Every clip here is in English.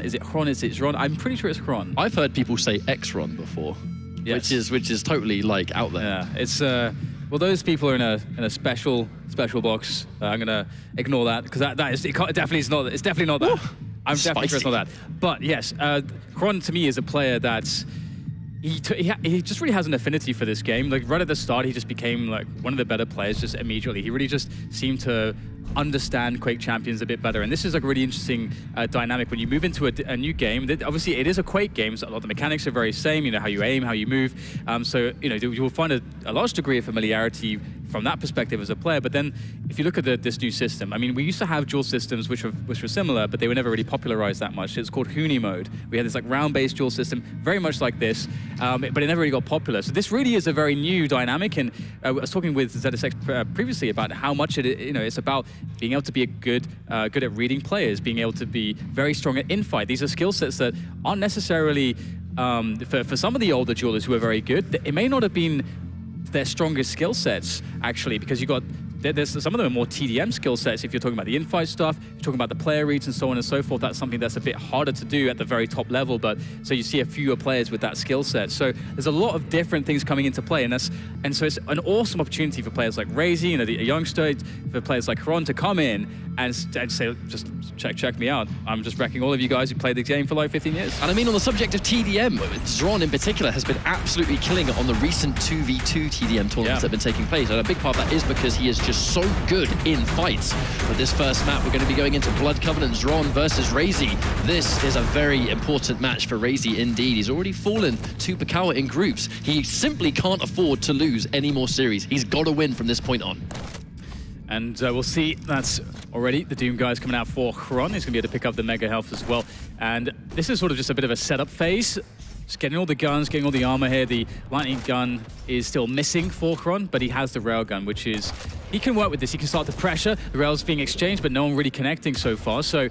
Is it Xron? Is it Xron? I'm pretty sure it's Xron. I've heard people say Xron before, yes. which is totally like out there. Yeah, it's well, those people are in a special box. I'm gonna ignore that because that is definitely not. It's definitely not that. Ooh, I'm definitely sure it's not that. But yes, Xron to me is a player that's. He just really has an affinity for this game. Like right at the start, he just became like one of the better players just immediately. He really just seemed to understand Quake Champions a bit better. And this is like a really interesting dynamic when you move into a new game. Obviously, it is a Quake game, so a lot of the mechanics are very same. You know, how you aim, how you move. So, you know, you will find a large degree of familiarity from that perspective as a player. But then if you look at this new system, I mean, we used to have duel systems which were similar, but they were never really popularized that much. It's called Huni mode. We had this like round-based duel system, very much like this, but it never really got popular. So this really is a very new dynamic. And I was talking with ZSX previously about how much it's about being able to be good at reading players, being able to be very strong at infight. These are skill sets that aren't necessarily, for some of the older duelers who are very good, it may not have been their strongest skill sets, actually, because you got, some of them are more TDM skill sets. If you're talking about the infight stuff, you're talking about the player reads and so on and so forth, that's something that's a bit harder to do at the very top level, but so you see a fewer players with that skill set. So there's a lot of different things coming into play, and so it's an awesome opportunity for players like Raisy, you know, a youngster, for players like Xron to come in and say, just check me out. I'm just wrecking all of you guys who played the game for like 15 years. And I mean, on the subject of TDM, Xron in particular has been absolutely killing it on the recent 2v2 TDM tournaments that have been taking place. And a big part of that is because he is just so good in fights. With this first map, we're going to be going into Blood Covenant, Xron versus Raisy. This is a very important match for Raisy indeed. He's already fallen to Pakawa in groups. He simply can't afford to lose any more series. He's got to win from this point on. And we'll see, that's already the Doom guys coming out for Xron. He's going to be able to pick up the Mega Health as well. And this is sort of just a bit of a setup phase. Just getting all the guns, getting all the armor here. The lightning gun is still missing for Xron, but he has the railgun, which is... He can work with this. He can start to pressure. The rail's being exchanged, but no one really connecting so far. So,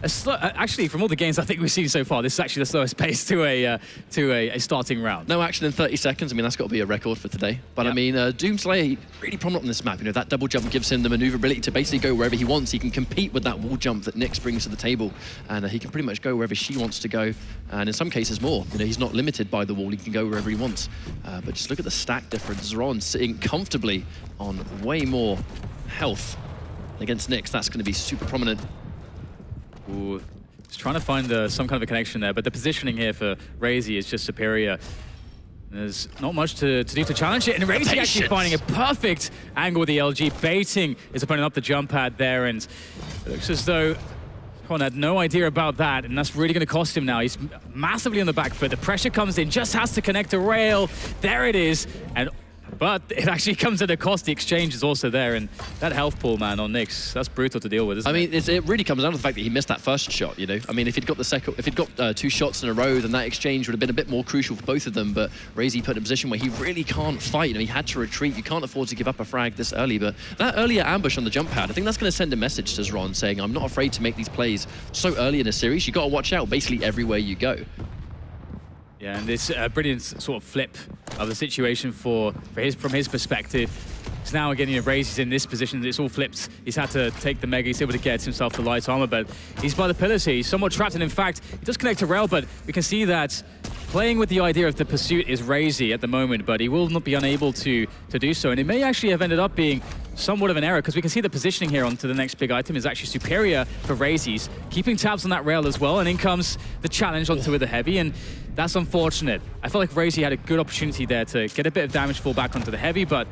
actually, from all the games I think we've seen so far, this is actually the slowest pace to a starting round. No action in 30 seconds. I mean, that's got to be a record for today. But I mean, Doomslayer, really prominent on this map. You know, that double jump gives him the maneuverability to basically go wherever he wants. He can compete with that wall jump that Nyx brings to the table, and he can pretty much go wherever she wants to go, and in some cases more. You know, he's not limited by the wall. He can go wherever he wants. But just look at the stack difference. Xron sitting comfortably on way more health against Nyx. That's going to be super prominent. Ooh, just trying to find some kind of a connection there, but the positioning here for Raisy is just superior. There's not much to do to challenge it, and Raisy actually finding a perfect angle with the LG, baiting his opponent up the jump pad there, and it looks as though Xron had no idea about that, and that's really going to cost him now. He's massively on the back foot. The pressure comes in, just has to connect a rail. There it is, but it actually comes at a cost. The exchange is also there, and that health pool, man, on Nyx, that's brutal to deal with, isn't it? I mean, it really comes down to the fact that he missed that first shot, you know? I mean, if he'd got two shots in a row, then that exchange would have been a bit more crucial for both of them, but Raisy put in a position where he really can't fight. You know, he had to retreat. You can't afford to give up a frag this early, but that earlier ambush on the jump pad, I think that's going to send a message to Xron saying, I'm not afraid to make these plays so early in a series. You've got to watch out basically everywhere you go. Yeah, and this brilliant sort of flip of the situation from his perspective. So now again, you know, Raisy's in this position. It's all flipped. He's had to take the Mega. He's able to get himself the light armor, but he's by the pillars here. He's somewhat trapped, and in fact, he does connect to rail, but we can see that playing with the idea of the pursuit is Raisy at the moment, but he will not be unable to do so, and it may actually have ended up being somewhat of an error, because we can see the positioning here onto the next big item is actually superior for Raisy's, keeping tabs on that rail as well, and in comes the challenge onto the heavy, and that's unfortunate. I felt like Raisy had a good opportunity there to get a bit of damage fall back onto the heavy, but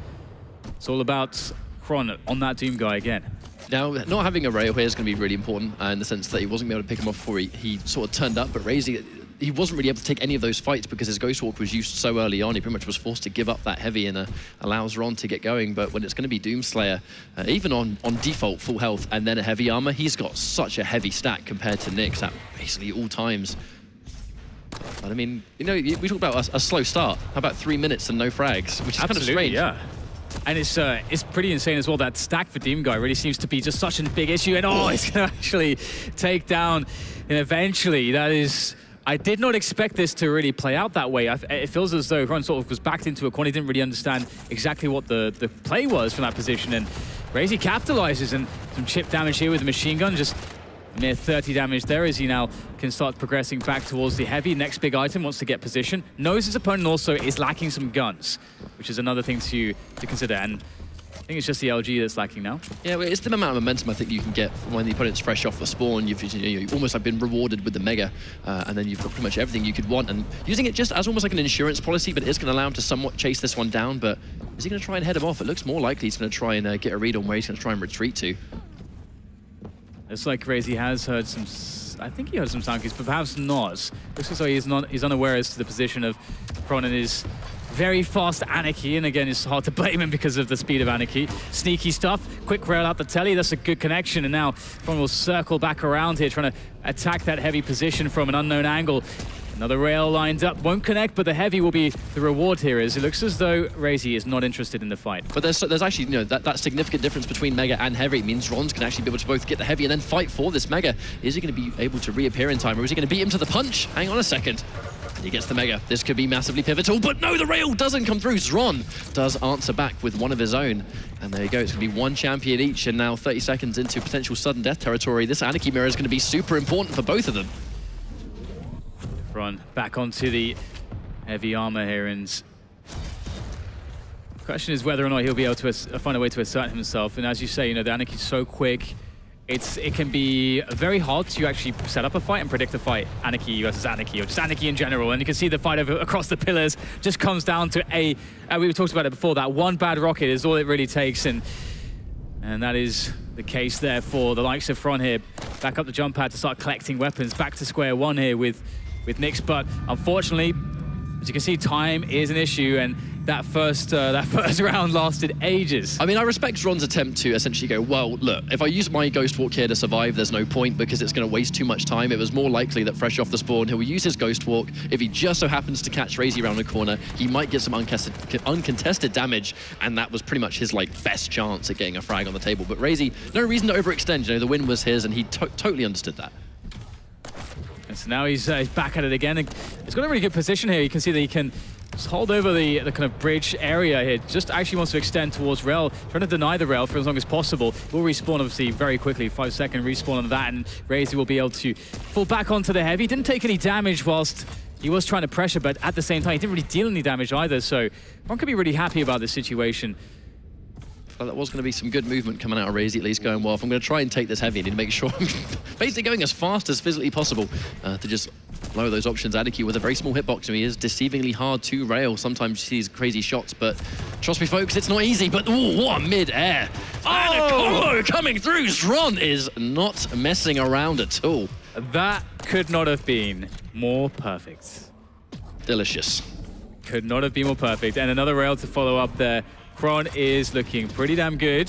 it's all about Xron on that Doom guy again. Now, not having a rail here is going to be really important in the sense that he wasn't going to be able to pick him off before he sort of turned up, but Raisy, he wasn't really able to take any of those fights because his Ghost Walk was used so early on. He pretty much was forced to give up that heavy and allows Xron to get going. But when it's going to be Doomslayer, even on default full health and then a heavy armor, he's got such a heavy stack compared to Nyx at basically all times. But I mean, you know, we talk about a slow start. How about 3 minutes and no frags, which is kind of strange. Yeah. And it's pretty insane as well. That stack for Doom guy really seems to be just such a big issue. And he's going to actually take down, and eventually that is... I did not expect this to really play out that way. It feels as though Xron sort of was backed into a corner. He didn't really understand exactly what the play was from that position. And Raisy capitalizes, and some chip damage here with the machine gun. Just Mere 30 damage there as he now can start progressing back towards the heavy. Next big item, wants to get position. Knows his opponent also is lacking some guns, which is another thing to consider. And I think it's just the LG that's lacking now. Yeah, well, it's the amount of momentum I think you can get when the opponent's fresh off the spawn. You've almost like been rewarded with the Mega, and then you've got pretty much everything you could want. And using it just as almost like an insurance policy, but it's going to allow him to somewhat chase this one down. But is he going to try and head him off? It looks more likely he's going to try and get a read on where he's going to try and retreat to. It's like Raisy has heard some, I think he heard some sound cues, but perhaps not. Looks as though he's unaware as to the position of Xron and his very fast Anarchy, and again, it's hard to blame him because of the speed of Anarchy. Sneaky stuff, quick rail out the telly, that's a good connection, and now Xron will circle back around here, trying to attack that heavy position from an unknown angle. Another rail lined up, won't connect, but the heavy will be the reward here, as it looks as though Raisy is not interested in the fight. But there's actually, that significant difference between Mega and Heavy. It means Ron's can actually be able to both get the Heavy and then fight for this Mega. Is he going to be able to reappear in time, or is he going to beat him to the punch? Hang on a second. He gets the Mega. This could be massively pivotal, but no, the rail doesn't come through. Xron does answer back with one of his own. And there you go, it's going to be one champion each, and now 30 seconds into potential sudden death territory. This Anarchy mirror is going to be super important for both of them. Xron back onto the heavy armor here, and the question is whether or not he'll be able to find a way to assert himself. And as you say, the Anarchy's so quick, it can be very hard to actually set up a fight and predict a fight, Anarchy versus Anarchy, or just Anarchy in general. And you can see the fight across the pillars just comes down to we talked about it before, that one bad rocket is all it really takes, and that is the case there for the likes of Xron here. Back up the jump pad to start collecting weapons, back to square one here with Nyx, but unfortunately, as you can see, time is an issue, and that first round lasted ages. I mean, I respect Xron's attempt to essentially go, well, look, if I use my Ghost Walk here to survive, there's no point because it's going to waste too much time. It was more likely that fresh off the spawn, he'll use his Ghost Walk. If he just so happens to catch Raisy around the corner, he might get some uncontested damage, and that was pretty much his best chance at getting a frag on the table. But Raisy, no reason to overextend. The win was his, and he totally understood that. And so now he's back at it again. He's got a really good position here. You can see that he can just hold over the kind of bridge area here. Just actually wants to extend towards rail, trying to deny the rail for as long as possible. Will respawn obviously very quickly, 5-second respawn on that, and Raisy will be able to fall back onto the heavy. Didn't take any damage whilst he was trying to pressure, but at the same time, he didn't really deal any damage either. So one could be really happy about this situation. That was going to be some good movement coming out of Raisy, at least going, well, if I'm going to try and take this heavy, I need to make sure I'm basically going as fast as physically possible to just lower those options. Anarchy with a very small hitbox, and he is deceivingly hard to rail. Sometimes you see these crazy shots, but trust me, folks, it's not easy. But ooh, what a mid-air. And a combo coming through. Xron is not messing around at all. That could not have been more perfect. Delicious. Could not have been more perfect. And another rail to follow up there. Xron is looking pretty damn good.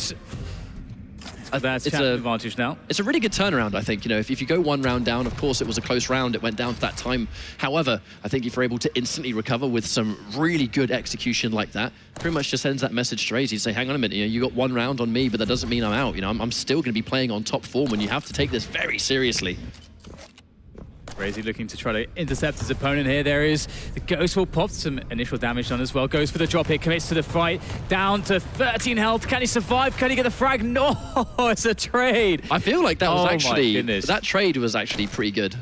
That's an advantage now. It's a really good turnaround, I think. If you go one round down, of course, it was a close round. It went down to that time. However, I think if you're able to instantly recover with some really good execution like that, pretty much just sends that message to Raisy, say, hang on a minute, you got one round on me, but that doesn't mean I'm out. I'm still going to be playing on top form, and you have to take this very seriously. Raisy looking to try to intercept his opponent here. There is the Ghost will pop, some initial damage done as well. Goes for the drop here, commits to the fight. Down to 13 health. Can he survive? Can he get the frag? No, it's a trade. I feel like that was that trade was actually pretty good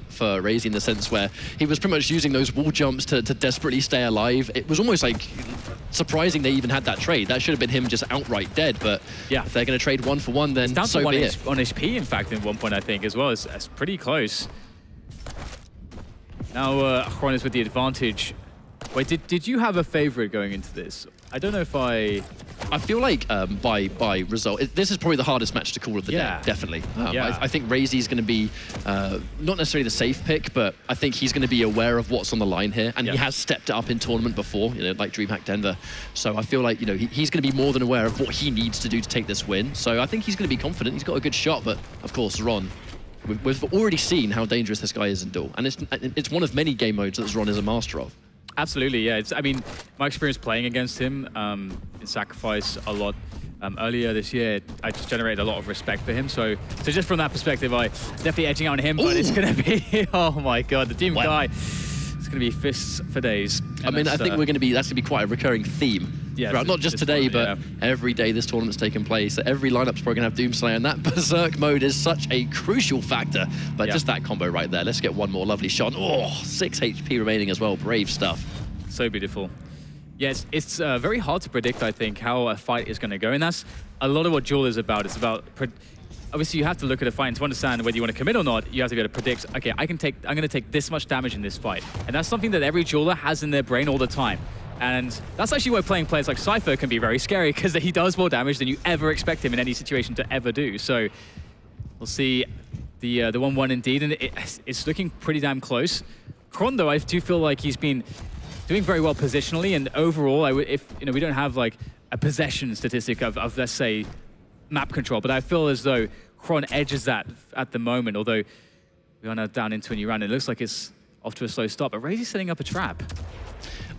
for Raisy, in the sense where he was pretty much using those wall jumps to desperately stay alive. It was almost like surprising they even had that trade. That should have been him just outright dead, but yeah, if they're going to trade 1 for 1, then down so to be it. On HP, in fact, at one point, I think, as well. It's pretty close. Now Xron is with the advantage. Wait, did you have a favorite going into this? I don't know if I feel like by result, this is probably the hardest match to call of the day, definitely. I think Raisy's going to be not necessarily the safe pick, but I think he's going to be aware of what's on the line here, and he has stepped it up in tournament before, like DreamHack Denver. So I feel like he's going to be more than aware of what he needs to do to take this win. So I think he's going to be confident. He's got a good shot, but of course, Xron. We've already seen how dangerous this guy is in duel, and it's one of many game modes that Xron is a master of. Absolutely, yeah. I mean, my experience playing against him in Sacrifice a lot earlier this year, I just generated a lot of respect for him. So just from that perspective, I definitely edging out on him. But it's going to be, oh my god, the Doom guy. It's going to be fists for days. I mean, I think that's going to be quite a recurring theme throughout not just today, but every day this tournament's taken place. Every lineup's probably going to have Doomslayer, and that Berserk mode is such a crucial factor. But just that combo right there. Let's get one more lovely shot. Oh, 6 HP remaining as well. Brave stuff. So beautiful. Yeah, it's very hard to predict, I think, how a fight is going to go. And that's a lot of what Duel is about. It's about... Obviously, you have to look at a fight and to understand whether you want to commit or not, you have to be able to predict, okay, I'm going to take this much damage in this fight. And that's something that every jeweler has in their brain all the time. And that's actually why playing players like Cypher can be very scary, because he does more damage than you ever expect him in any situation to ever do. So we'll see the 1-1 indeed, and it's looking pretty damn close. Xron, though, I do feel like he's been doing very well positionally, and overall, if we don't have like a possession statistic of let's say map control, but I feel as though Xron edges that at the moment, although we are now down into a new round. It looks like it's off to a slow start, but Raisy's setting up a trap.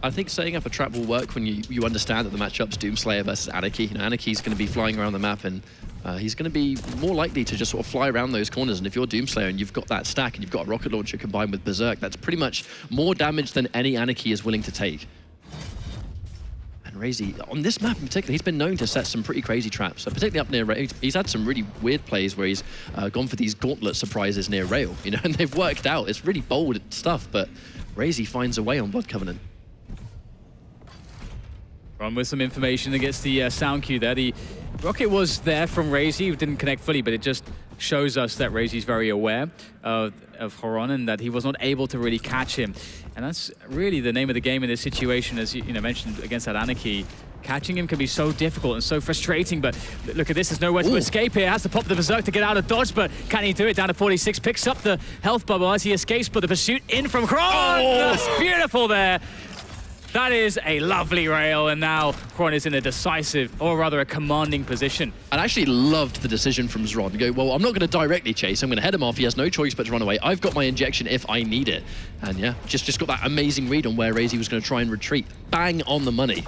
I think setting up a trap will work when you understand that the matchup's Doomslayer versus Anarchy. Anarchy's going to be flying around the map, and he's going to be more likely to just sort of fly around those corners. And if you're Doomslayer and you've got that stack and you've got a rocket launcher combined with Berserk, that's pretty much more damage than any Anarchy is willing to take. Raisy, on this map in particular, he's been known to set some pretty crazy traps. So particularly up near rail, he's had some really weird plays where he's gone for these gauntlet surprises near rail, and they've worked out. It's really bold stuff, but Raisy finds a way on Blood Covenant. Run with some information against the sound cue there. The rocket was there from Raisy, it didn't connect fully, but it just shows us that Raisy's very aware of Xron and that he was not able to really catch him. And that's really the name of the game in this situation, as you mentioned, against that Anarchy. Catching him can be so difficult and so frustrating, but look at this, there's nowhere to escape here. Has to pop the Berserk to get out of dodge, but can he do it? Down to 46, picks up the health bubble as he escapes, but the pursuit in from Xron! That's beautiful there. That is a lovely rail, and now Xron is in a decisive, or rather a commanding position. I actually loved the decision from Xron to go, well, I'm not going to directly chase, I'm going to head him off, he has no choice but to run away. I've got my injection if I need it. And yeah, just got that amazing read on where Raisy was going to try and retreat. Bang on the money.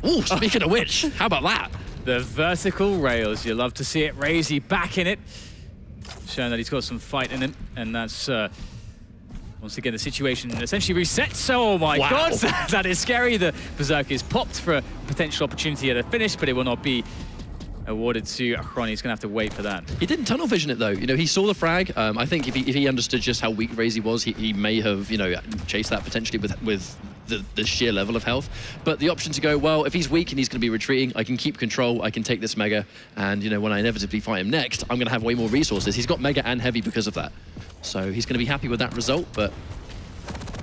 Ooh, speaking of which, how about that? The vertical rails, you love to see it. Raisy back in it, showing that he's got some fight in him, and that's... once again, the situation essentially resets. Oh my God, that is scary. The Berserk is popped for a potential opportunity at a finish, but it will not be awarded to Xron. He's going to have to wait for that. He didn't tunnel vision it though. He saw the frag. I think if he understood just how weak Raisy was, he may have, chased that potentially with the sheer level of health. But the option to go, well, if he's weak and he's going to be retreating, I can keep control, I can take this Mega, and when I inevitably fight him next, I'm going to have way more resources. He's got Mega and Heavy because of that. So he's going to be happy with that result, but...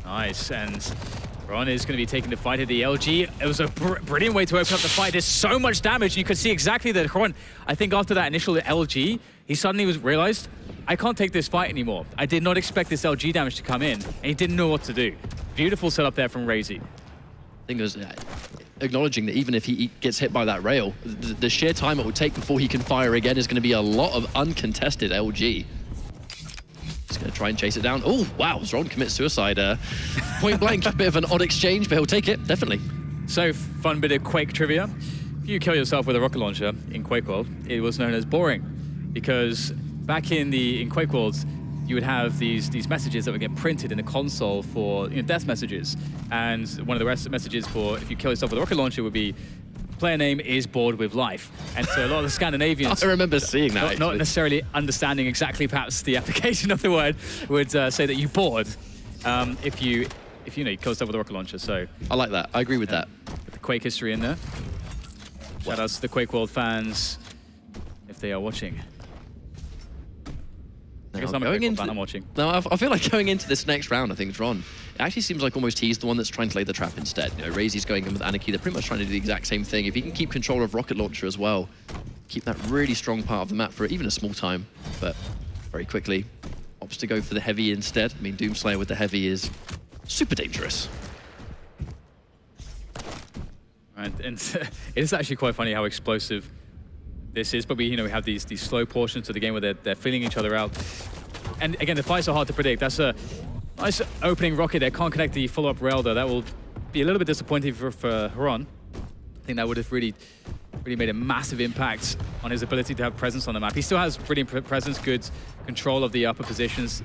Nice, and Xron is going to be taking the fight at the LG. It was a brilliant way to open up the fight. There's so much damage, and you could see exactly that Xron, I think after that initial LG, he suddenly realized, I can't take this fight anymore. I did not expect this LG damage to come in, and he didn't know what to do. Beautiful setup there from Raisy. I think it was acknowledging that even if he gets hit by that rail, the sheer time it will take before he can fire again is going to be a lot of uncontested LG. He's going to try and chase it down. Oh, wow, Xron commits suicide. Point blank, a bit of an odd exchange, but he'll take it, definitely. So, fun bit of Quake trivia. If you kill yourself with a rocket launcher in Quake World, it was known as boring. Because back in Quake Worlds, you would have these messages that would get printed in the console for death messages. And one of the rest messages for if you kill yourself with a rocket launcher would be, player name is bored with life. And so a lot of the Scandinavians... I remember seeing that, not necessarily understanding exactly perhaps the application of the word, would say that you bored if you kill yourself with a rocket launcher. So I like that. I agree with that. Put the Quake history in there. Shout outs to the Quake World fans if they are watching. I guess I'm a Quake World fan, I'm watching. No, I feel like going into this next round, I think Xron, it actually seems like almost he's the one that's trying to lay the trap instead. Raisy's going in with Anarchy. They're pretty much trying to do the exact same thing. If he can keep control of rocket launcher as well, keep that really strong part of the map for even a small time, but very quickly opts to go for the Heavy instead. I mean, Doomslayer with the Heavy is super dangerous. Right, and it is actually quite funny how explosive this is, but we have these slow portions of the game where they're feeling each other out. And again, the fights are hard to predict. That's a nice opening rocket there. Can't connect the follow-up rail though. That will be a little bit disappointing for Xron. I think that would have really made a massive impact on his ability to have presence on the map. He still has brilliant presence, good control of the upper positions.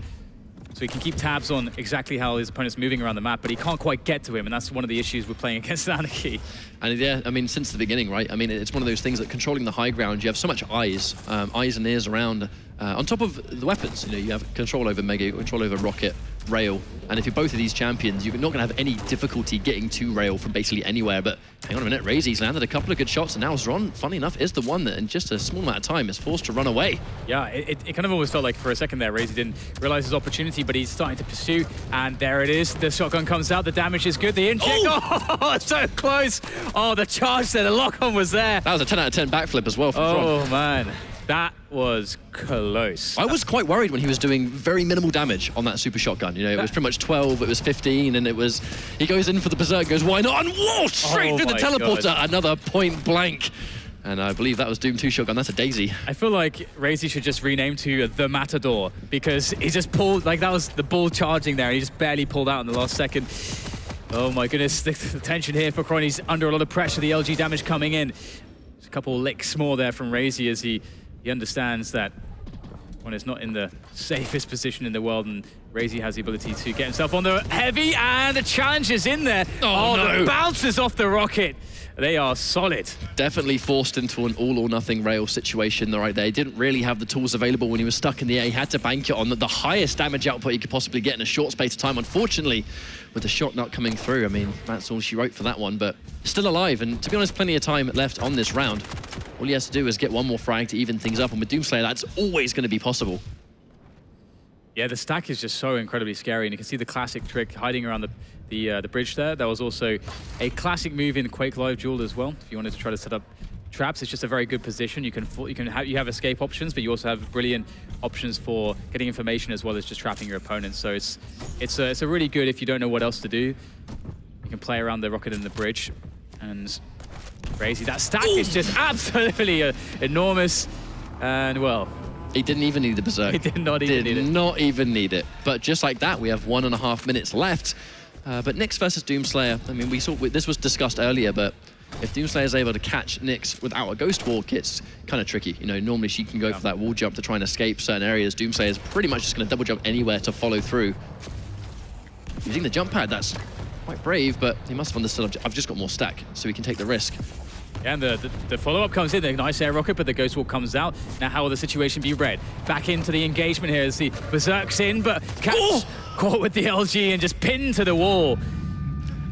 So he can keep tabs on exactly how his opponent's moving around the map, but he can't quite get to him, and that's one of the issues we're playing against Anarchy. And yeah, I mean, since the beginning, right? I mean, it's one of those things that controlling the high ground, you have so much eyes and ears around. On top of the weapons, you know, you have control over Mega, control over Rocket, Rail, and if you're both of these champions, you're not going to have any difficulty getting to Rail from basically anywhere. But hang on a minute, Raisy's landed a couple of good shots, and now Xron, funny enough, is the one that in just a small amount of time is forced to run away. Yeah, it kind of almost felt like for a second there, Raisy didn't realize his opportunity, but he's starting to pursue, and there it is. The shotgun comes out, the damage is good, the inject, oh, so close. Oh, the charge there, the lock-on was there. That was a 10 out of 10 backflip as well from Xron. Oh, man. That was close. I was quite worried when he was doing very minimal damage on that super shotgun. You know, it was pretty much 12, it was 15, and it was... He goes in for the berserk, goes, why not? And whoa, straight through the teleporter, God. Another point blank. And I believe that was Doom 2 shotgun. That's a daisy. I feel like Raisy should just rename to the Matador, because he just pulled, like that was the ball charging there, and he just barely pulled out in the last second. Oh my goodness, the tension here for Xron. He's under a lot of pressure, the LG damage coming in. Just a couple licks more there from Raisy as he understands that when it's not in the safest position in the world, and Raisy has the ability to get himself on the heavy, and the challenge is in there. Oh no. The bounces off the rocket. They are solid. Definitely forced into an all-or-nothing Rail situation right there. He didn't really have the tools available when he was stuck in the air. He had to bank it on the highest damage output he could possibly get in a short space of time. Unfortunately, with the shot not coming through, I mean, that's all she wrote for that one, but still alive. And to be honest, plenty of time left on this round. All he has to do is get one more frag to even things up, and with Doomslayer, that's always going to be possible. Yeah, the stack is just so incredibly scary, and you can see the classic trick hiding around the bridge there. That was also a classic move in Quake Live Duel as well. If you wanted to try to set up traps, it's just a very good position. You have escape options, but you also have brilliant options for getting information as well as just trapping your opponent. So it's a really good if you don't know what else to do. You can play around the rocket and the bridge, and Raisy, that stack is just absolutely enormous, and well. He didn't even need the berserk. He did not even need it. Did not even need it. But just like that, we have 1.5 minutes left. But Nyx versus Doomslayer, I mean, we saw this was discussed earlier, but if Doomslayer is able to catch Nyx without a Ghost Walk, it's kind of tricky. You know, normally she can go for that wall jump to try and escape certain areas. Doomslayer is pretty much just going to double jump anywhere to follow through. Using the jump pad, that's quite brave, but he must have understood I've just got more stack, so he can take the risk. Yeah, and the follow-up comes in, the nice air rocket, but the Ghost Walk comes out. Now how will the situation be read? Back into the engagement here as the Berserk's in, but caught with the LG and just pinned to the wall.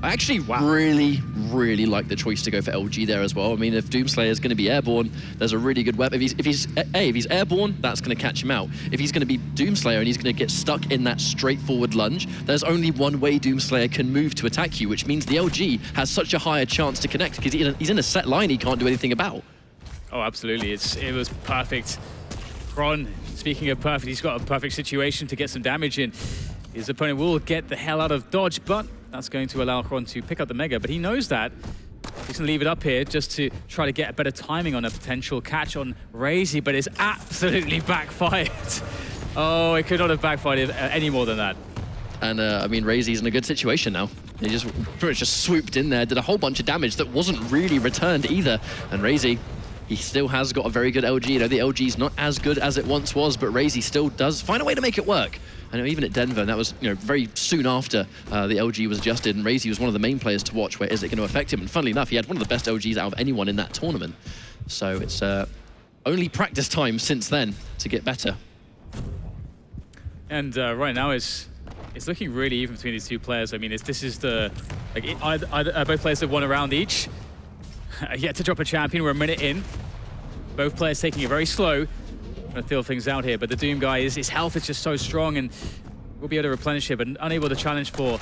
I actually really like the choice to go for LG there as well. I mean, if Doomslayer is going to be airborne, there's a really good weapon. If he's airborne, that's going to catch him out. If he's going to be Doomslayer and he's going to get stuck in that straightforward lunge, there's only one way Doomslayer can move to attack you, which means the LG has such a higher chance to connect because he's in a set line he can't do anything about. Oh, absolutely. It was perfect. Xron, speaking of perfect, he's got a perfect situation to get some damage in. His opponent will get the hell out of dodge, but that's going to allow Xron to pick up the Mega, but he knows that. He's going to leave it up here just to try to get a better timing on a potential catch on Raisy, but it's absolutely backfired. Oh, it could not have backfired any more than that. And, I mean, Raisy's in a good situation now. He just pretty much just swooped in there, did a whole bunch of damage that wasn't really returned either. And Raisy, he still has got a very good LG. You know, the LG's not as good as it once was, but Raisy still does find a way to make it work. I know even at Denver, and that was, you know, very soon after the LG was adjusted, and Raisy was one of the main players to watch. Where is it going to affect him? And funnily enough, he had one of the best LGs out of anyone in that tournament. So it's only practice time since then to get better. And right now it's looking really even between these two players. I mean, this is the both players have won a round each. Yet to drop a champion. We're a minute in. Both players taking it very slow. Trying to feel things out here, but the Doom guy, his health is just so strong, and we'll be able to replenish it, but unable to challenge for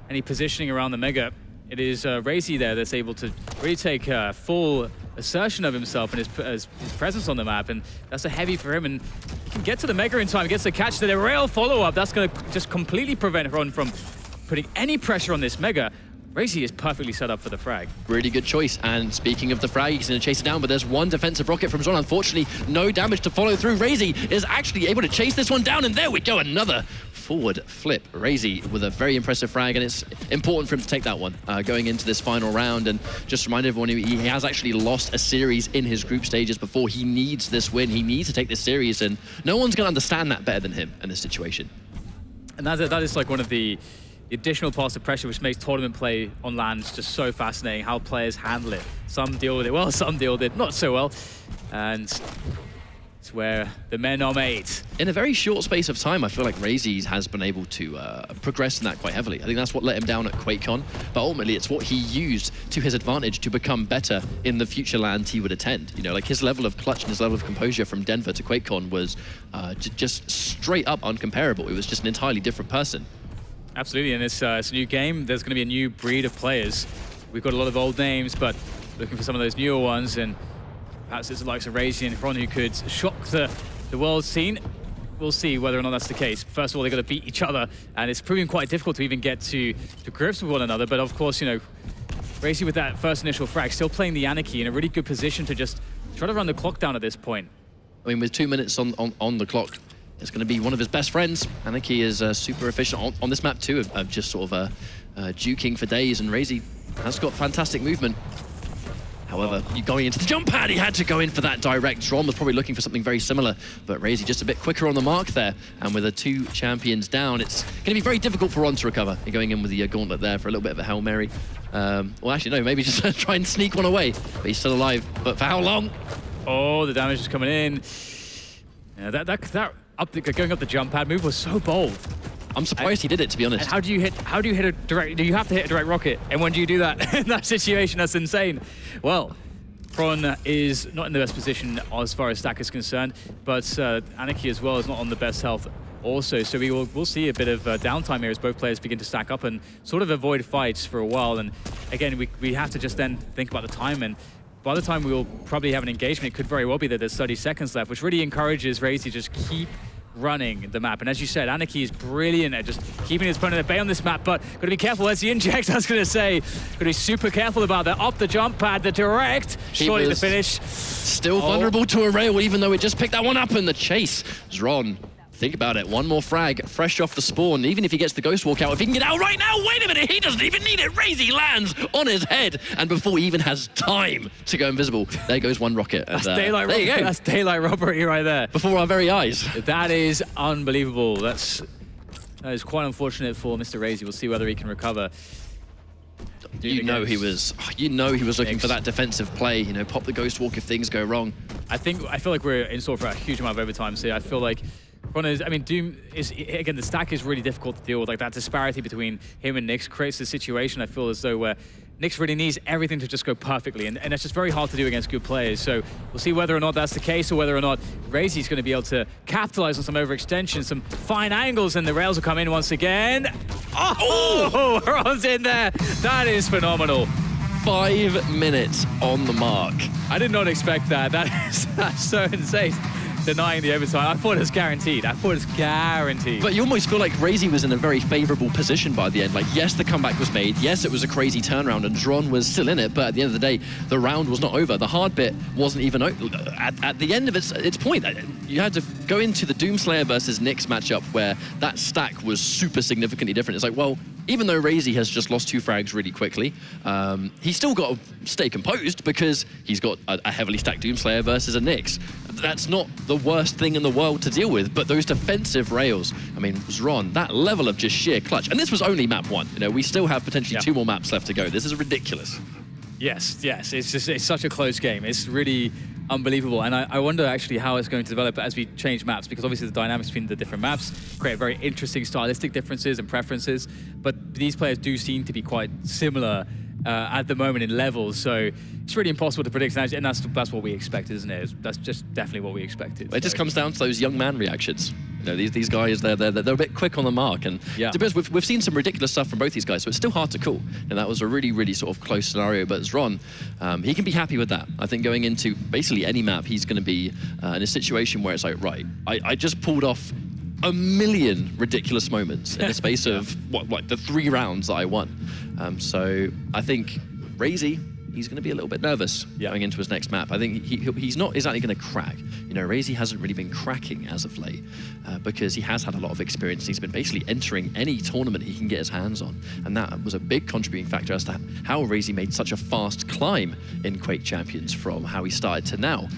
any positioning around the Mega. It is Raisy there that's able to really take full assertion of himself and his presence on the map, and that's a heavy for him, and he can get to the Mega in time, gets the catch to the rail follow-up. That's going to just completely prevent Xron from putting any pressure on this Mega. Raisy is perfectly set up for the frag. Really good choice. And speaking of the frag, he's going to chase it down, but there's one defensive rocket from Xron. Unfortunately, no damage to follow through. Raisy is actually able to chase this one down, and there we go, another forward flip. Raisy with a very impressive frag, and it's important for him to take that one going into this final round. And just remind everyone, he has actually lost a series in his group stages before. He needs this win. He needs to take this series, and no one's going to understand that better than him in this situation. And that is like one of the additional parts of pressure which makes tournament play on land just so fascinating, how players handle it. Some deal with it well, some deal with it not so well. And it's where the men are made. In a very short space of time, I feel like Raisy has been able to progress in that quite heavily. I think that's what let him down at QuakeCon, but ultimately it's what he used to his advantage to become better in the future lands he would attend. You know, like his level of clutch and his level of composure from Denver to QuakeCon was just straight up uncomparable. It was just an entirely different person. Absolutely, and it's a new game. There's going to be a new breed of players. We've got a lot of old names, but looking for some of those newer ones, and perhaps it's the likes of Raisy and Xron who could shock the world scene. We'll see whether or not that's the case. First of all, they've got to beat each other, and it's proving quite difficult to even get to grips with one another. But of course, you know, Raisy with that first initial frag, still playing the Anarchy in a really good position to just try to run the clock down at this point. I mean, with 2 minutes on the clock, it's going to be one of his best friends. Anarchy is super efficient on this map too, of just sort of juking for days, and Raisy has got fantastic movement. However, going into the jump pad, he had to go in for that direct. Xron was probably looking for something very similar, but Raisy just a bit quicker on the mark there. And with the 2 champions down, it's going to be very difficult for Ron to recover. You're going in with the gauntlet there for a little bit of a Hail Mary. Well, actually, no, maybe just try and sneak one away. But he's still alive. But for how long? Oh, the damage is coming in. Yeah, going up the jump pad move was so bold. I'm surprised he did it, to be honest. And how do you hit a direct? Do you have to hit a direct rocket? And when do you do that in that situation? That's insane. Well, Xron is not in the best position as far as stack is concerned, but Anarchy as well is not on the best health also. So we'll see a bit of downtime here as both players begin to stack up and sort of avoid fights for a while. And again, we have to just then think about the time, and by the time we'll probably have an engagement, it could very well be that there's 30 seconds left, which really encourages Raisy to just keep running the map. And as you said, Anarchy is brilliant at just keeping his opponent at bay on this map, but got to be careful as he injects. I was going to say, got to be super careful about that. Up the jump pad, the direct, surely the finish. Still vulnerable to a rail, even though it just picked that one up in the chase. Xron, think about it, one more frag, fresh off the spawn. Even if he gets the Ghost Walk out, if he can get out right now, wait a minute, he doesn't even need it. Raisy lands on his head, and before he even has time to go invisible, there goes one rocket. That's daylight robbery. That's daylight robbery right there. Before our very eyes. That is unbelievable. That is quite unfortunate for Mr. Raisy. We'll see whether he can recover. You know he was looking for that defensive play, you know, pop the Ghost Walk if things go wrong. I feel like we're in store for a huge amount of overtime, so I feel like Doom is, again, the stack is really difficult to deal with. Like, that disparity between him and Nyx creates a situation, I feel, as though where Nyx really needs everything to just go perfectly, and it's just very hard to do against good players. So we'll see whether or not that's the case, or whether or not Raisy's going to be able to capitalize on some overextension, some fine angles, and the rails will come in once again. Oh, Ron's in there. That is phenomenal. 5 minutes on the mark. I did not expect that. That's so insane. Denying the overtime. I thought it was guaranteed. But you almost feel like Raisy was in a very favorable position by the end. Like, yes, the comeback was made. Yes, it was a crazy turnaround, and Xron was still in it. But at the end of the day, the round was not over. The hard bit wasn't even at the end of its point. You had to go into the Doomslayer versus Nyx matchup where that stack was super significantly different. It's like, well, even though Raisy has just lost 2 frags really quickly, he's still got to stay composed because he's got a heavily stacked Doomslayer versus a Nyx. That's not the worst thing in the world to deal with, but those defensive rails, I mean, Xron, that level of just sheer clutch. And this was only map 1. You know, we still have potentially 2 more maps left to go. This is ridiculous. Yes, it's such a close game. It's really unbelievable, and I wonder actually how it's going to develop as we change maps, because obviously the dynamics between the different maps create very interesting stylistic differences and preferences, but these players do seem to be quite similar at the moment in levels, so it's really impossible to predict, and that's what we expected, isn't it? That's just definitely what we expected. It just comes down to those young man reactions. You know, these guys, they're a bit quick on the mark, and to be honest, we've seen some ridiculous stuff from both these guys, so it's still hard to call. And that was a really, really sort of close scenario. But Xron, he can be happy with that. I think going into basically any map, he's going to be in a situation where it's like, right, I just pulled off a million ridiculous moments in the space of like the 3 rounds that I won. So I think Raisy, he's going to be a little bit nervous going into his next map. I think he's not exactly going to crack. You know, Raisy hasn't really been cracking as of late because he has had a lot of experience. He's been basically entering any tournament he can get his hands on. And that was a big contributing factor as to how Raisy made such a fast climb in Quake Champions from how he started to now.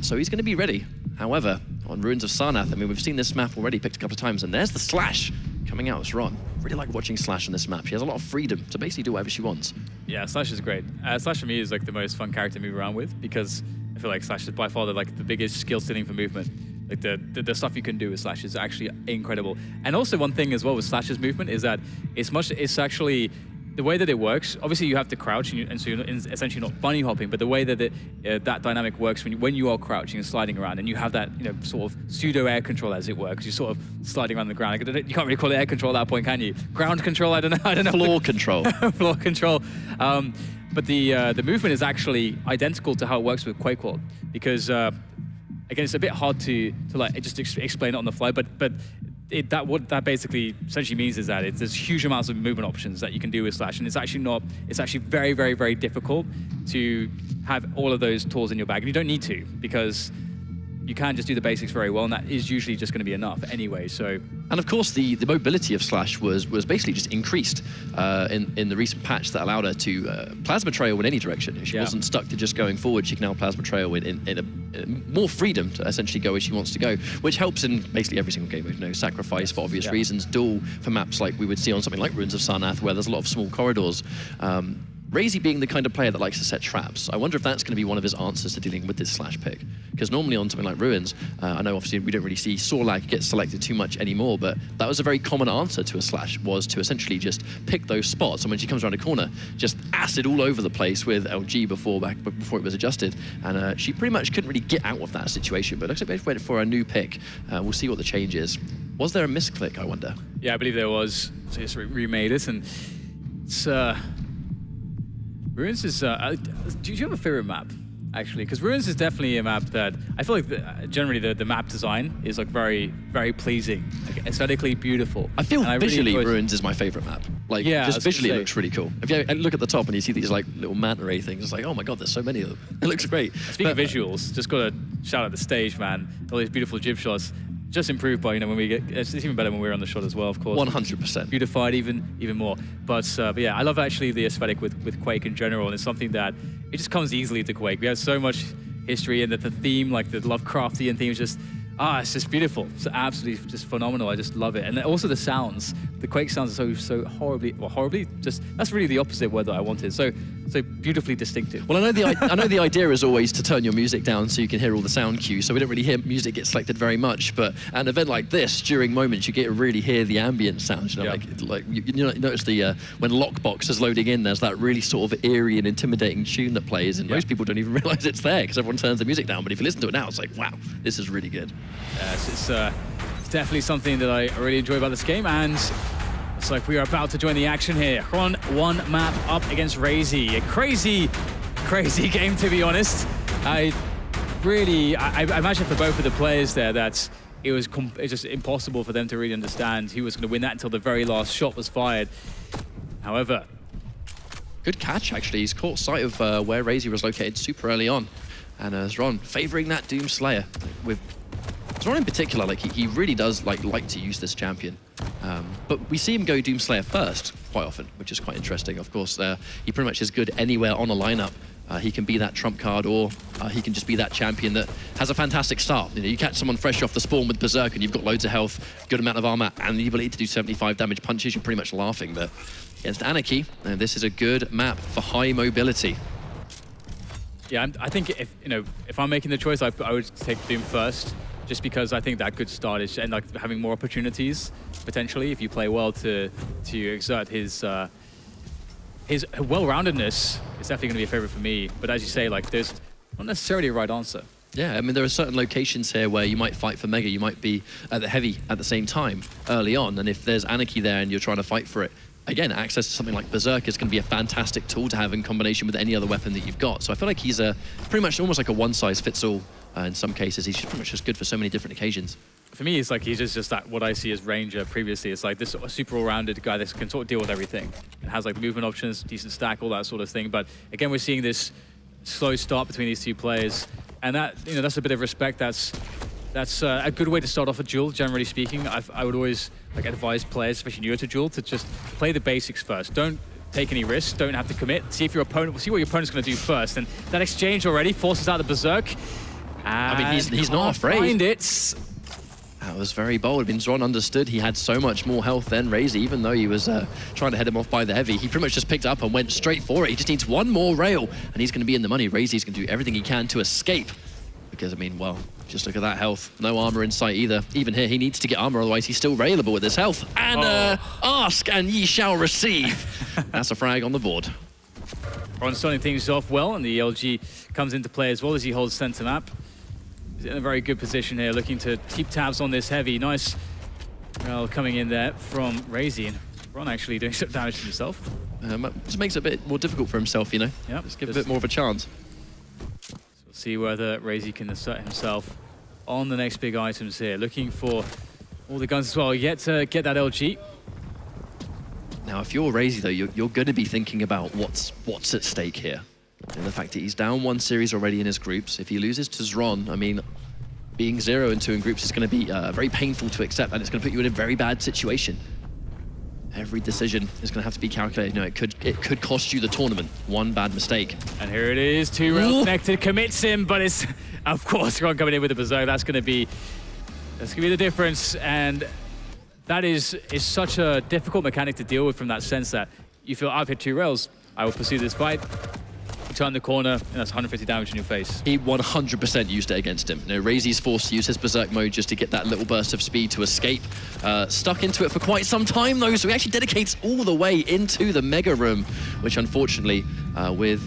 So he's going to be ready. However, on Ruins of Sarnath, I mean, we've seen this map already picked a couple of times, and there's the slash coming out as Xron. Really like watching Slash on this map. She has a lot of freedom to basically do whatever she wants. Yeah, Slash is great. Slash for me is like the most fun character to move around with because I feel like Slash is by far the biggest skill ceiling for movement. Like the stuff you can do with Slash is actually incredible. And also one thing as well with Slash's movement is that it's actually the way that it works. Obviously you have to crouch and so you're essentially not bunny hopping, but the way that that dynamic works when you are crouching and sliding around and you have that sort of pseudo air control as it were, because you're sort of sliding around the ground. You can't really call it air control at that point, can you? Ground control, I don't know. Floor control. Floor control. But the movement is actually identical to how it works with Quake World because again, it's a bit hard to like just explain it on the fly, but what that basically essentially means is that there's huge amounts of movement options that you can do with Slash, and it's actually very, very, very difficult to have all of those tools in your bag, and you don't need to because you can just do the basics very well, and that is usually just going to be enough anyway. So, and of course, the mobility of Slash was basically just increased in the recent patch that allowed her to plasma trail in any direction. She wasn't stuck to just going forward. She can now plasma trail in more freedom to essentially go where she wants to go, which helps in basically every single game. Sacrifice for obvious reasons, duel for maps like we would see on something like Ruins of Sarnath, where there's a lot of small corridors. Raisy being the kind of player that likes to set traps, I wonder if that's going to be one of his answers to dealing with this Slash pick. Because normally on something like Ruins, I know obviously we don't really see Sorlag get selected too much anymore, but that was a very common answer to a Slash, was to essentially just pick those spots, and when she comes around a corner, just acid all over the place with LG before it was adjusted, and she pretty much couldn't really get out of that situation. But looks like they went for a new pick. We'll see what the change is. Was there a misclick, I wonder? Yeah, I believe there was. So they just remade it, and it's... Ruins is... do you have a favorite map, actually? Because Ruins is definitely a map that... I feel like generally the map design is like very, very pleasing, like aesthetically beautiful. I feel visually Ruins is my favorite map. Like, just visually it looks really cool. If you look at the top and you see these like little manta ray things, it's like, oh my god, there's so many of them. It looks great. Speaking of visuals, just got to shout out the stage, man. All these beautiful jib shots. Just improved by, when we get, it's even better when we're on the shot as well, of course. 100%. Beautified even more. But yeah, I love actually the aesthetic with Quake in general, and it's something that, it just comes easily to Quake. We have so much history, and that the theme, like the Lovecraftian theme, is just, it's just beautiful. It's absolutely just phenomenal. I just love it. And also the sounds. The Quake sounds are so horribly, just, that's really the opposite word that I wanted. So beautifully distinctive. Well, I know the idea is always to turn your music down so you can hear all the sound cues, so we don't really hear music get selected very much, but at an event like this, during moments, you get to really hear the ambient sounds, you notice when Lockbox is loading in, there's that really sort of eerie and intimidating tune that plays, and most people don't even realize it's there because everyone turns the music down, but if you listen to it now, it's like, wow, this is really good. It's definitely something that I really enjoy about this game, and it's like we are about to join the action here. Xron one map up against Raisy. A crazy game, to be honest. I imagine for both of the players there that it's just impossible for them to really understand who was going to win that until the very last shot was fired. However, good catch, actually. He's caught sight of where Raisy was located super early on. And Xron favoring that Doomslayer. With Xron in particular, like he really does like to use this champion. But we see him go Doomslayer first quite often, which is quite interesting. Of course, he pretty much is good anywhere on a lineup. He can be that trump card, or he can just be that champion that has a fantastic start. You catch someone fresh off the spawn with Berserk and you've got loads of health, good amount of armor, and the ability to do 75 damage punches, you're pretty much laughing. But against Anarchy, this is a good map for high mobility. Yeah, I think if I'm making the choice, I would take Doom first, just because I think that good start is, and like having more opportunities potentially if you play well to exert his well-roundedness. Is definitely going to be a favorite for me. But as you say, like there's not necessarily a right answer. Yeah, I mean, there are certain locations here where you might fight for Mega, you might be at the Heavy at the same time early on, and if there's Anarchy there and you're trying to fight for it, again, access to something like Berserk is going to be a fantastic tool to have in combination with any other weapon that you've got. So I feel like he's pretty much almost like a one-size-fits-all in some cases. He's pretty much just good for so many different occasions. For me, it's like he's just that, what I see as Ranger previously. It's like this sort of super all-rounded guy that can sort of deal with everything. It has like movement options, decent stack, all that sort of thing. But again, we're seeing this slow start between these two players. And that, that's a bit of respect. That's a good way to start off a duel, generally speaking. I would always advise players, especially newer to duel, to just play the basics first. Don't take any risks, don't have to commit. See what your opponent's going to do first. And that exchange already forces out the Berserk. I mean, he's not afraid. Find it. That was very bold. I mean, Xron understood he had so much more health than Raisy, even though he was trying to head him off by the heavy. He pretty much just picked up and went straight for it. He just needs one more rail, and he's going to be in the money. Raisy's going to do everything he can to escape. Because, I mean, well, just look at that health. No armor in sight either. Even here, he needs to get armor, otherwise he's still railable with his health. And ask, and ye shall receive. That's a frag on the board. Ron starting things off well, and the LG comes into play as well as he holds center map. He's in a very good position here, looking to keep tabs on this heavy. Nice rail coming in there from Raisy, and Ron actually doing some damage to himself. Just makes it a bit more difficult for himself, you know? Yep. Just give a bit more of a chance. So we'll see whether Raisy can assert himself on the next big items here. Looking for all the guns as well, yet to get that LG. Now, if you're Raisy, though, you're going to be thinking about what's at stake here. And the fact that he's down one series already in his groups. If he loses to Xron, I mean, being 0-2 in groups is going to be very painful to accept, and it's going to put you in a very bad situation. Every decision is going to have to be calculated. You know, it could cost you the tournament. One bad mistake. And here it is, 2 rails connected, commits him, but it's, of course, Xron coming in with the berserk. That's going to be the difference, and that is such a difficult mechanic to deal with from that sense that you feel, I've hit 2 rails, I will pursue this fight. You turn the corner, and that's 150 damage in your face. He 100% used it against him. You know, Raisy's forced to use his berserk mode just to get that little burst of speed to escape. Stuck into it for quite some time, though, so he actually dedicates all the way into the Mega Room, which unfortunately, with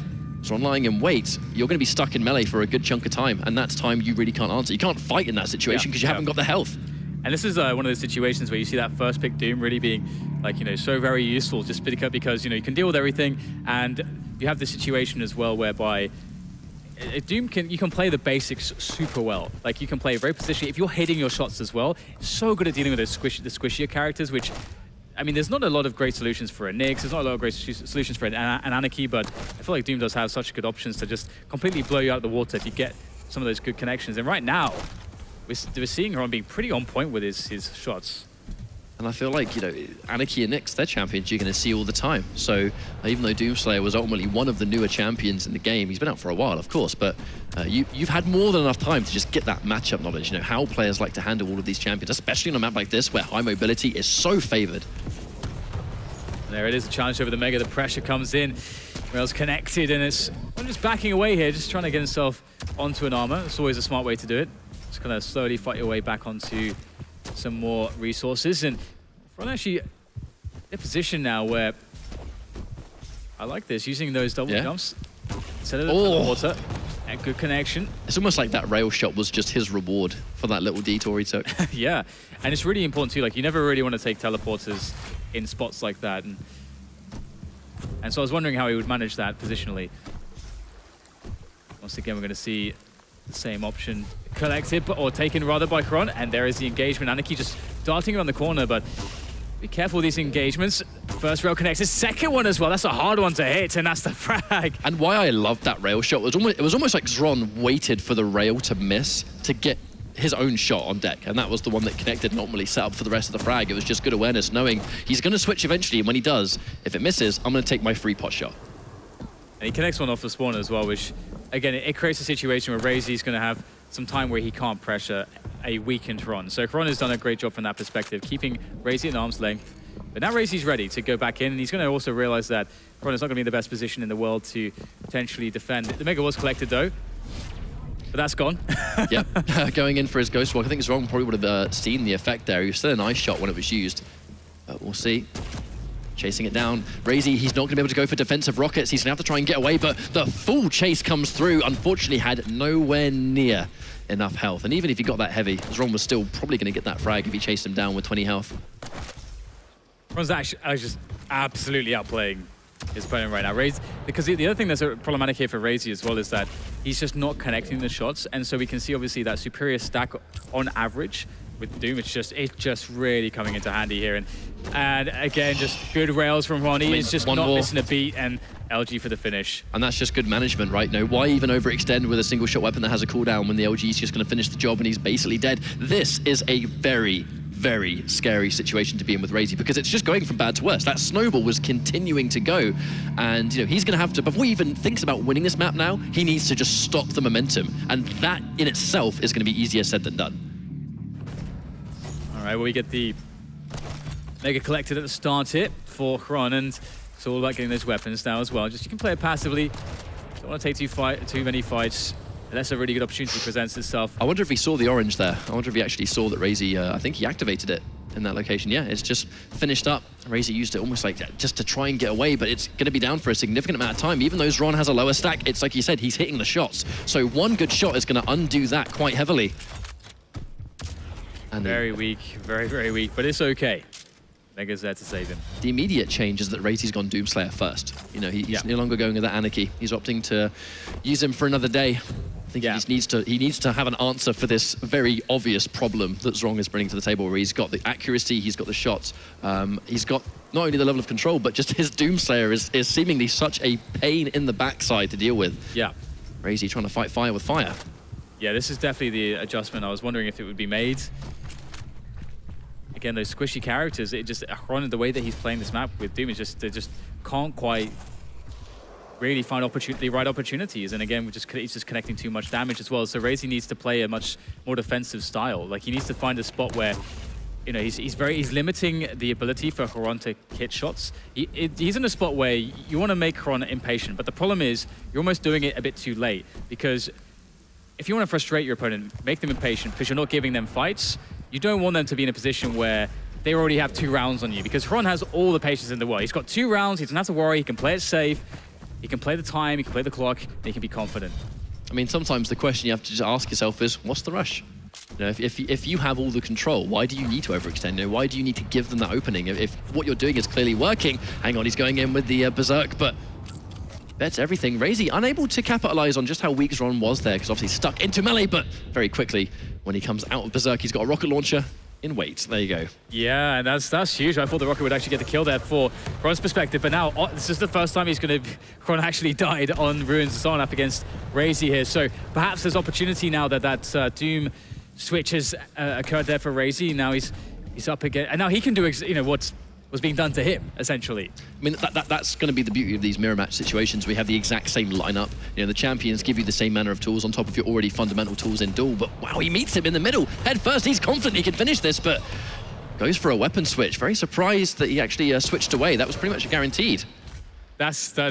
Xron lying in wait, you're going to be stuck in melee for a good chunk of time, and that's time you really can't answer. You can't fight in that situation because you haven't got the health. And this is one of those situations where you see that first pick Doom really being, like, you know, so very useful just because, you know, you can deal with everything, and you have the situation as well whereby Doom you can play the basics super well. Like, you can play very positionally. If you're hitting your shots as well, it's so good at dealing with those the squishier characters, which, I mean, there's not a lot of great solutions for a Nyx, there's not a lot of great solutions for an Anarchy, but I feel like Doom does have such good options to just completely blow you out of the water if you get some of those good connections. And right now, we're seeing Ron being pretty on point with his shots. And I feel like, you know, Anarchy and Nyx, they're champions you're going to see all the time. So even though Doomslayer was ultimately one of the newer champions in the game, he's been out for a while, of course, but you've had more than enough time to just get that matchup knowledge, you know, how players like to handle all of these champions, especially on a map like this where high mobility is so favored. There it is, the challenge over the Mega, the pressure comes in. Rail's connected, and I'm just backing away here, just trying to get himself onto an armor. It's always a smart way to do it. Just kind of slowly fight your way back onto some more resources. And Ron actually in a position now where I like this, using those double jumps instead of the water. And good connection. It's almost like that rail shot was just his reward for that little detour he took. Yeah, and it's really important too. Like, you never really want to take teleporters in spots like that. And so I was wondering how he would manage that positionally. Once again, we're going to see the same option collected, or taken rather, by Xron, and there is the engagement. Anarchy just darting around the corner, but be careful with these engagements. First rail connects, the second one as well. That's a hard one to hit, and that's the frag. And why I loved that rail shot was it was almost like Xron waited for the rail to miss to get his own shot on deck, and that was the one that connected and ultimately set up for the rest of the frag. It was just good awareness, knowing he's going to switch eventually, and when he does, if it misses, I'm going to take my free pot shot. And he connects one off the spawn as well, which, again, it creates a situation where Raisy's going to have some time where he can't pressure a weakened Xron. So Xron has done a great job from that perspective, keeping Raisy at arm's length. But now Raisy's ready to go back in, and he's going to also realize that Xron is not going to be in the best position in the world to potentially defend. The Mega was collected, though, but that's gone. Yeah, going in for his Ghost Walk. I think Xron probably would have seen the effect there. He was still a nice shot when it was used. We'll see. Chasing it down. Raisy, he's not going to be able to go for defensive rockets. He's going to have to try and get away, but the full chase comes through. Unfortunately, had nowhere near enough health. And even if he got that heavy, Xron was still probably going to get that frag if he chased him down with 20 health. Xron's actually just absolutely outplaying his opponent right now. Raisy, because the other thing that's problematic here for Raisy as well is that he's just not connecting the shots. And so we can see, obviously, that superior stack on average with Doom. It's just really coming into handy here. And again, just good rails from Ronnie. He's just not missing a beat, and LG for the finish. And that's just good management, right? No, why even overextend with a single shot weapon that has a cooldown when the LG is just going to finish the job and he's basically dead? This is a very, very scary situation to be in with Raisy, because it's just going from bad to worse. That snowball was continuing to go, and you know, he's going to have to, before he even thinks about winning this map now, he needs to just stop the momentum, and that in itself is going to be easier said than done. All right, well, we get the Mega collected at the start here for Xron, and it's all about getting those weapons now as well. Just you can play it passively. Don't want to take too many fights unless a really good opportunity presents itself. I wonder if he saw the orange there. I wonder if he actually saw that Raisy, I think he activated it in that location. Yeah, it's just finished up. Raisy used it almost like just to try and get away, but it's going to be down for a significant amount of time. Even though Xron has a lower stack, it's like you said, he's hitting the shots. So one good shot is going to undo that quite heavily. And very weak, very, very weak, but it's okay. Mega's there to save him. The immediate change is that Raisy's gone Doomslayer first. You know, he's no longer going with that Anarchy. He's opting to use him for another day. I think he needs to have an answer for this very obvious problem that Xron is bringing to the table, where he's got the accuracy, he's got the shots, he's got not only the level of control, but just his Doomslayer is seemingly such a pain in the backside to deal with. Yeah. Raisy trying to fight fire with fire. Yeah, this is definitely the adjustment. I was wondering if it would be made. Again, those squishy characters, it just, Xron, the way that he's playing this map with Doom is just, they just can't quite really find the right opportunities. And again, he's just connecting too much damage as well. So Raisy needs to play a much more defensive style. Like, he needs to find a spot where, you know, he's limiting the ability for Xron to hit shots. He's in a spot where you want to make Xron impatient, but the problem is you're almost doing it a bit too late, because if you want to frustrate your opponent, make them impatient because you're not giving them fights, you don't want them to be in a position where they already have 2 rounds on you, because Xron has all the patience in the world. He's got 2 rounds, he doesn't have to worry, he can play it safe, he can play the time, he can play the clock, and he can be confident. I mean, sometimes the question you have to just ask yourself is, what's the rush? You know, if you have all the control, why do you need to overextend? You know, why do you need to give them that opening? If what you're doing is clearly working, hang on, he's going in with the Berserk, but that's everything. Raisy unable to capitalize on just how weak Xron was there, because obviously stuck into melee, but very quickly, when he comes out of Berserk, he's got a rocket launcher in weight. There you go. Yeah, and that's huge. I thought the rocket would actually get the kill there for Xron's perspective, but now this is the first time Xron actually died on Ruins of Sarnath against Raisy here. So perhaps there's opportunity now that Doom switch has occurred there for Raisy. Now he's up again, and now he can do what was being done to him, essentially. I mean, that's going to be the beauty of these mirror match situations. We have the exact same lineup. You know, the champions give you the same manner of tools on top of your already fundamental tools in duel. But wow, he meets him in the middle. Head first, he's confident he can finish this, but goes for a weapon switch. Very surprised that he actually switched away. That was pretty much guaranteed. That's a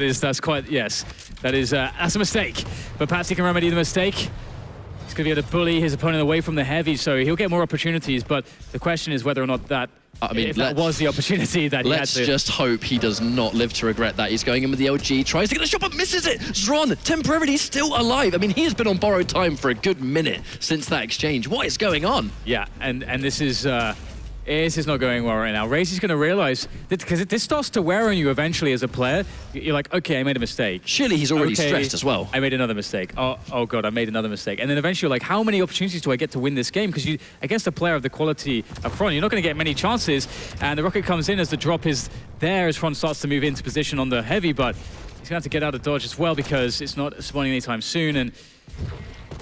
mistake. But perhaps he can remedy the mistake. He's going to be able to bully his opponent away from the heavy, so he'll get more opportunities. But the question is whether or not that, if that was the opportunity that he had to... Let's just hope he does not live to regret that. He's going in with the LG, tries to get the shot, but misses it. Xron, temporarily still alive. I mean, he has been on borrowed time for a good minute since that exchange. What is going on? Yeah, and this is not going well right now. Raisy's going to realize that, because this starts to wear on you eventually as a player. You're like, okay, I made a mistake. Surely he's already stressed as well. I made another mistake. Oh God, I made another mistake. And then eventually you're like, how many opportunities do I get to win this game? Because against a player of the quality of Xron, you're not going to get many chances. And the rocket comes in as the drop is there, as Xron starts to move into position on the heavy, but he's going to have to get out of dodge as well, because it's not spawning anytime soon. And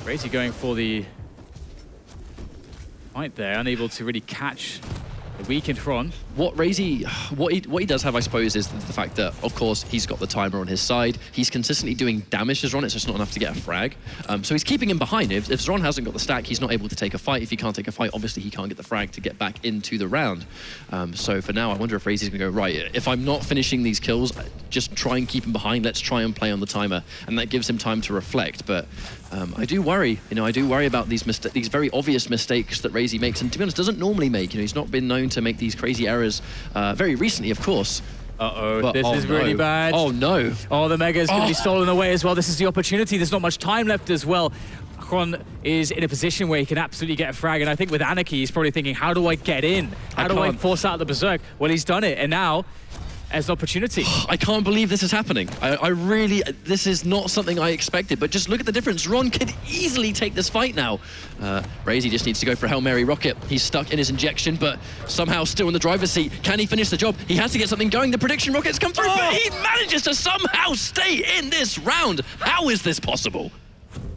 Raisy going for the fight there, unable to really catch the weakened Xron. What Raisy, what he does have, I suppose, is the fact that, of course, he's got the timer on his side. He's consistently doing damage to Xron. It's just not enough to get a frag. So he's keeping him behind. If Xron hasn't got the stack, he's not able to take a fight. If he can't take a fight, obviously he can't get the frag to get back into the round. So for now, I wonder if Raisy's going to go, right, if I'm not finishing these kills, just try and keep him behind. Let's try and play on the timer. And that gives him time to reflect. But I do worry. You know, I do worry about these very obvious mistakes that Raisy makes, and to be honest, doesn't normally make. You know, he's not been known to make these crazy errors very recently, of course. Uh-oh, this is really bad. Oh, no. Oh, the Mega is going to be stolen away as well. This is the opportunity. There's not much time left as well. Xron is in a position where he can absolutely get a frag, and I think with Anarchy, he's probably thinking, how do I get in? How do I force out the Berserk? Well, he's done it, and now as an opportunity. I can't believe this is happening. I really, this is not something I expected, but just look at the difference. Xron could easily take this fight now. Raisy just needs to go for a Hail Mary rocket. He's stuck in his injection, but somehow still in the driver's seat. Can he finish the job? He has to get something going. The prediction rockets come through, but he manages to somehow stay in this round. How is this possible?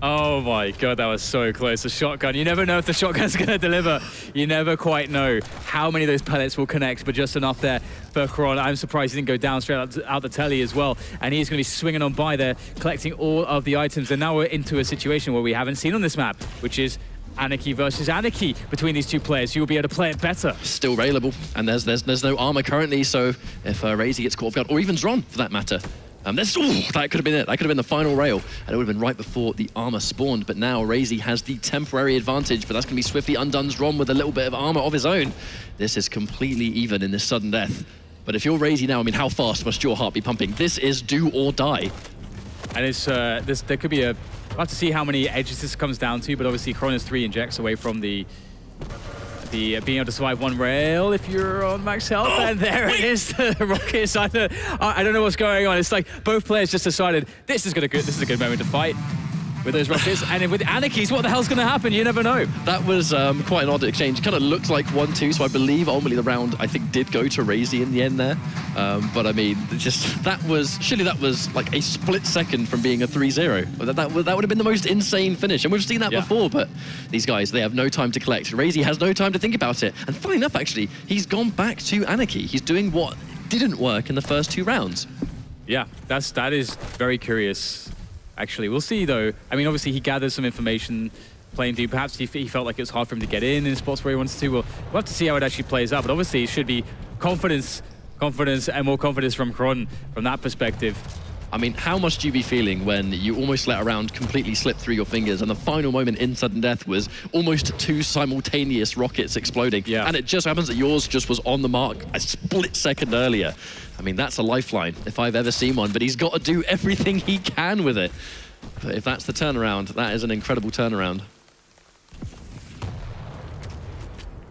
Oh my God, that was so close. The shotgun, you never know if the shotgun's going to deliver. You never quite know how many of those pellets will connect, but just enough there for Xron. I'm surprised he didn't go down straight out the telly as well. And he's going to be swinging on by there, collecting all of the items. And now we're into a situation where we haven't seen on this map, which is Anarchy versus Anarchy between these two players. You'll be able to play it better. Still railable, and there's no armor currently, so if Raisy gets caught off guard, or even Xron for that matter, that could have been it. That could have been the final rail, and it would have been right before the armor spawned. But now Raisy has the temporary advantage, but that's going to be swiftly undone. Xron with a little bit of armor of his own. This is completely even in this sudden death. But if you're Raisy now, I mean, how fast must your heart be pumping? This is do or die. And it's there could be a... We'll have to see how many edges this comes down to, but obviously Xron is 3 injects away from the being able to survive one rail if you're on max health. And there it is, the rockets. I don't know what's going on. It's like both players just decided this is a good moment to fight with those rockets. And with Anarchies, what the hell's going to happen? You never know. That was quite an odd exchange. It kind of looked like 1-2, so I believe ultimately the round, I think, did go to Raisy in the end there. But I mean, surely that was like a split second from being a 3-0. That would have been the most insane finish. And we've seen that before, but these guys, they have no time to collect. Raisy has no time to think about it. And funny enough, actually, he's gone back to Anarchy. He's doing what didn't work in the first 2 rounds. Yeah, that is very curious. Actually, we'll see though. I mean, obviously he gathered some information playing Doom. Perhaps he felt like it was hard for him to get in spots where he wants to. We'll have to see how it actually plays out. But obviously it should be confidence and more confidence from Xron from that perspective. I mean, how much do you be feeling when you almost let a round completely slip through your fingers and the final moment in sudden death was almost 2 simultaneous rockets exploding? Yeah. And it just happens that yours just was on the mark a split second earlier. I mean, that's a lifeline if I've ever seen one, but he's got to do everything he can with it. But if that's the turnaround, that is an incredible turnaround.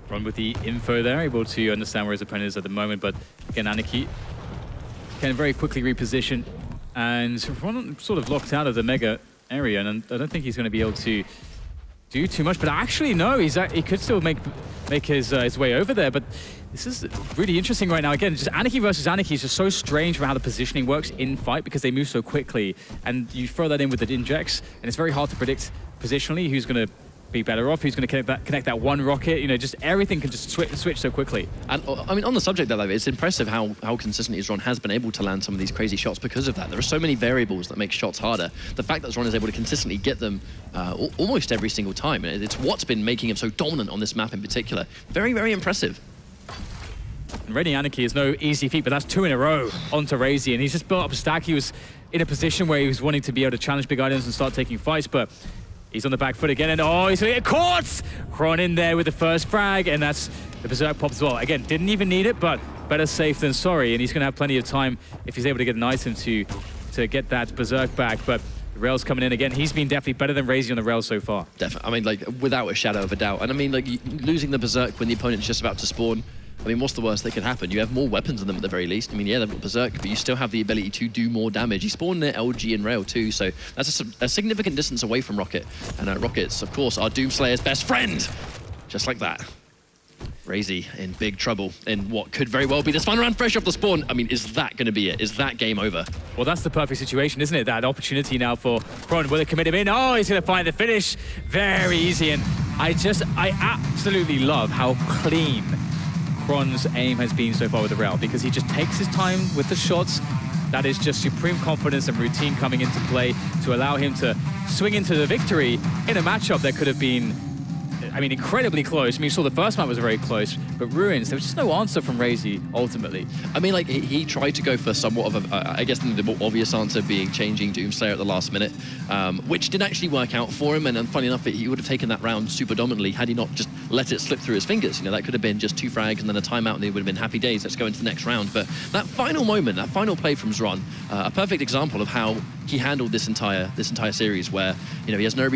Xron with the info there, able to understand where his opponent is at the moment, but again, Anarchy can very quickly reposition. And Xron sort of locked out of the mega area, and I don't think he's going to be able to do too much. But actually, no, he could still make his way over there. But this is really interesting right now. Again, just Anarchy versus Anarchy is just so strange for how the positioning works in fight because they move so quickly. And you throw that in with the injects, and it's very hard to predict positionally who's going to be better off, who's going to connect that one rocket. You know, just everything can just switch so quickly. And I mean, on the subject of that, it's impressive how consistently Xron has been able to land some of these crazy shots because of that. There are so many variables that make shots harder. The fact that Xron is able to consistently get them almost every single time, it's what's been making him so dominant on this map in particular. Very, very impressive. And Ready Anarchy is no easy feat, but that's 2 in a row onto Raisy, and he's just built up a stack. He was in a position where he was wanting to be able to challenge big items and start taking fights, but he's on the back foot again, and oh, he's gonna get caught! Xron in there with the first frag, and that's the Berserk pop as well. Again, didn't even need it, but better safe than sorry, and he's gonna have plenty of time if he's able to get an item to get that Berserk back, but the rail's coming in again. He's been definitely better than Raisy on the rail so far. Definitely, I mean, like, without a shadow of a doubt. And I mean, like, losing the Berserk when the opponent's just about to spawn, I mean, what's the worst that could happen? You have more weapons than them at the very least. I mean, yeah, they've got Berserk, but you still have the ability to do more damage. He spawned near LG and Rail too, so that's a significant distance away from Rocket. And Rockets, of course, are Doomslayer's best friend. Just like that. Raisy in big trouble in what could very well be this final round fresh off the spawn. I mean, is that going to be it? Is that game over? Well, that's the perfect situation, isn't it? That opportunity now for Xron. Will they commit him in? Oh, he's going to find the finish. Very easy. And I absolutely love how clean Xron's aim has been so far with the rail, because he just takes his time with the shots. That is just supreme confidence and routine coming into play to allow him to swing into the victory in a matchup that could have been, I mean, incredibly close. I mean, you saw the first map was very close, but Ruins, there was just no answer from Raisy, ultimately. I mean, like, he tried to go for somewhat of a, I guess the more obvious answer being changing Doomslayer at the last minute, which didn't actually work out for him, and funny enough, he would have taken that round super dominantly had he not just let it slip through his fingers. You know, that could have been just 2 frags and then a timeout, and they would have been happy days. Let's go into the next round. But that final moment, that final play from Xron, a perfect example of how he handled this entire series, where, you know, he has no reason